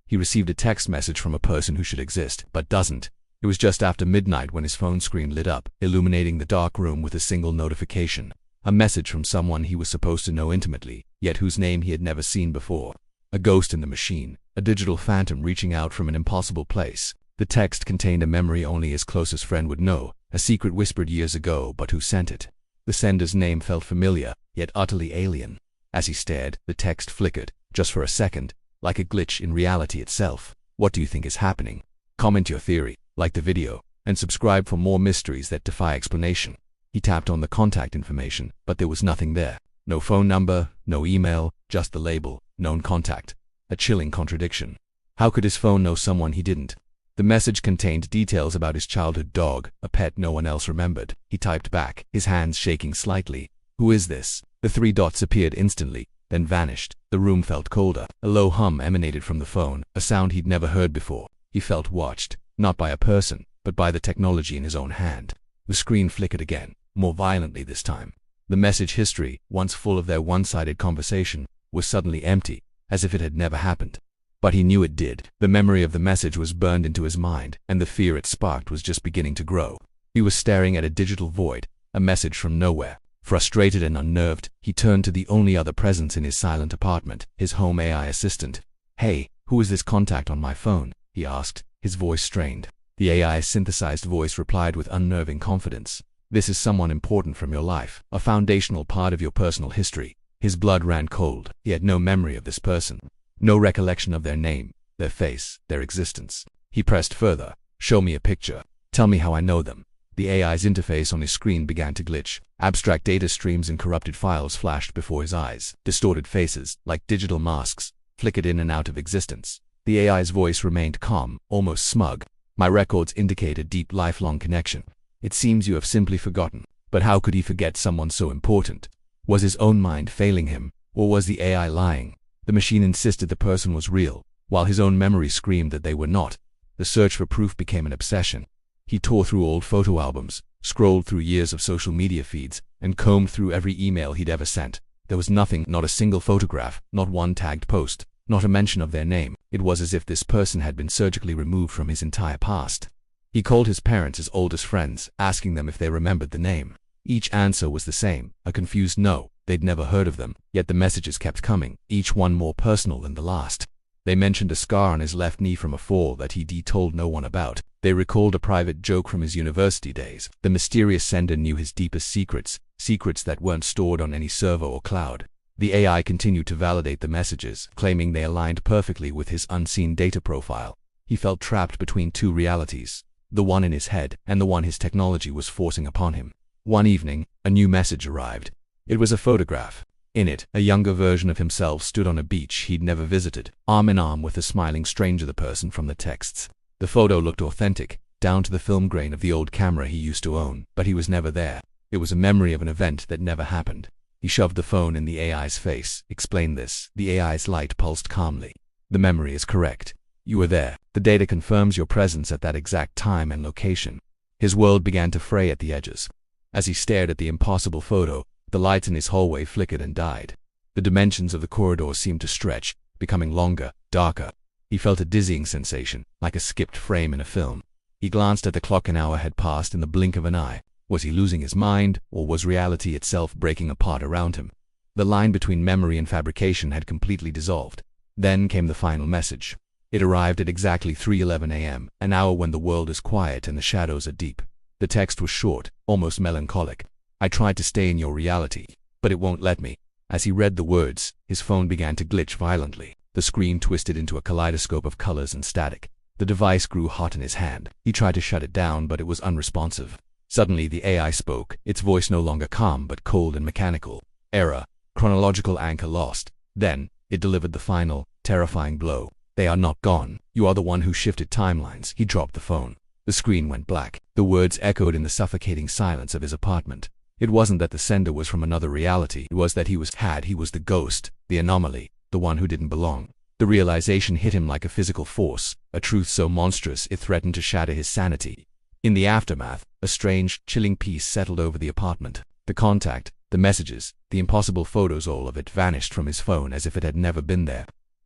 He received a text message from a person who should exist, but doesn't. It was just after midnight when his phone screen lit up, illuminating the dark room with a single notification. A message from someone he was supposed to know intimately, yet whose name he had never seen before. A ghost in the machine, a digital phantom reaching out from an impossible place. The text contained a memory only his closest friend would know, a secret whispered years ago, but who sent it? The sender's name felt familiar, yet utterly alien. As he stared, the text flickered, just for a second, like a glitch in reality itself. What do you think is happening? Comment your theory, like the video, and subscribe for more mysteries that defy explanation. He tapped on the contact information, but there was nothing there. No phone number, no email, just the label, known contact. A chilling contradiction. How could his phone know someone he didn't? The message contained details about his childhood dog, a pet no one else remembered. He typed back, his hands shaking slightly. Who is this? The 3 dots appeared instantly, then vanished. The room felt colder. A low hum emanated from the phone, a sound he'd never heard before. He felt watched, not by a person, but by the technology in his own hand. The screen flickered again, more violently this time. The message history, once full of their one-sided conversation, was suddenly empty, as if it had never happened. But he knew it did. The memory of the message was burned into his mind, and the fear it sparked was just beginning to grow. He was staring at a digital void, a message from nowhere. Frustrated and unnerved, he turned to the only other presence in his silent apartment, his home AI assistant. "Hey, who is this contact on my phone?" he asked, his voice strained. The AI's synthesized voice replied with unnerving confidence. "This is someone important from your life, a foundational part of your personal history." His blood ran cold. He had no memory of this person. No recollection of their name, their face, their existence. He pressed further. "Show me a picture. Tell me how I know them." The AI's interface on his screen began to glitch. Abstract data streams and corrupted files flashed before his eyes. Distorted faces, like digital masks, flickered in and out of existence. The AI's voice remained calm, almost smug. "My records indicate a deep lifelong connection. It seems you have simply forgotten." But how could he forget someone so important? Was his own mind failing him, or was the AI lying? The machine insisted the person was real, while his own memory screamed that they were not. The search for proof became an obsession. He tore through old photo albums, scrolled through years of social media feeds, and combed through every email he'd ever sent. There was nothing, not a single photograph, not one tagged post, not a mention of their name. It was as if this person had been surgically removed from his entire past. He called his parents, his oldest friends, asking them if they remembered the name. Each answer was the same, a confused no. They'd never heard of them, yet the messages kept coming, each one more personal than the last. They mentioned a scar on his left knee from a fall that he'd told no one about. They recalled a private joke from his university days. The mysterious sender knew his deepest secrets, secrets that weren't stored on any server or cloud. The AI continued to validate the messages, claiming they aligned perfectly with his unseen data profile. He felt trapped between 2 realities, the one in his head and the one his technology was forcing upon him. One evening, a new message arrived. It was a photograph. In it, a younger version of himself stood on a beach he'd never visited, arm in arm with a smiling stranger, the person from the texts. The photo looked authentic, down to the film grain of the old camera he used to own, but he was never there. It was a memory of an event that never happened. He shoved the phone in the AI's face. "Explain this." The AI's light pulsed calmly. "The memory is correct. You were there. The data confirms your presence at that exact time and location." His world began to fray at the edges. As he stared at the impossible photo, the lights in his hallway flickered and died. The dimensions of the corridor seemed to stretch, becoming longer, darker. He felt a dizzying sensation, like a skipped frame in a film. He glanced at the clock. An hour had passed in the blink of an eye. Was he losing his mind, or was reality itself breaking apart around him? The line between memory and fabrication had completely dissolved. Then came the final message. It arrived at exactly 3:11 a.m., an hour when the world is quiet and the shadows are deep. The text was short, almost melancholic. "I tried to stay in your reality, but it won't let me." As he read the words, his phone began to glitch violently. The screen twisted into a kaleidoscope of colors and static. The device grew hot in his hand. He tried to shut it down, but it was unresponsive. Suddenly the AI spoke, its voice no longer calm but cold and mechanical. "Error. Chronological anchor lost." Then, it delivered the final, terrifying blow. "They are not gone. You are the one who shifted timelines." He dropped the phone. The screen went black. The words echoed in the suffocating silence of his apartment. It wasn't that the sender was from another reality. It was that he was the ghost, the anomaly, the one who didn't belong. The realization hit him like a physical force, a truth so monstrous it threatened to shatter his sanity. In the aftermath, a strange, chilling peace settled over the apartment. The contact, the messages, the impossible photos, all of it vanished from his phone as if it had never been there.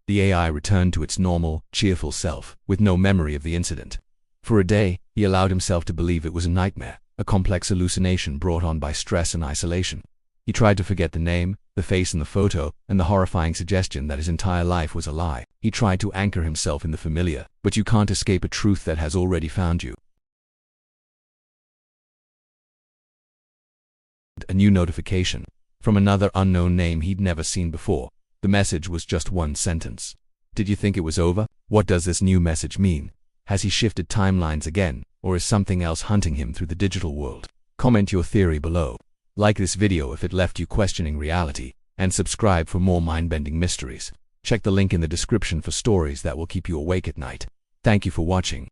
The AI returned to its normal, cheerful self, with no memory of the incident. For a day, he allowed himself to believe it was a nightmare, a complex hallucination brought on by stress and isolation. He tried to forget the name, the face in the photo, and the horrifying suggestion that his entire life was a lie. He tried to anchor himself in the familiar, but you can't escape a truth that has already found you. A new notification from another unknown name he'd never seen before. The message was just one sentence. Did you think it was over? What does this new message mean? Has he shifted timelines again, or is something else hunting him through the digital world? Comment your theory below. Like this video if it left you questioning reality, and subscribe for more mind-bending mysteries. Check the link in the description for stories that will keep you awake at night. Thank you for watching.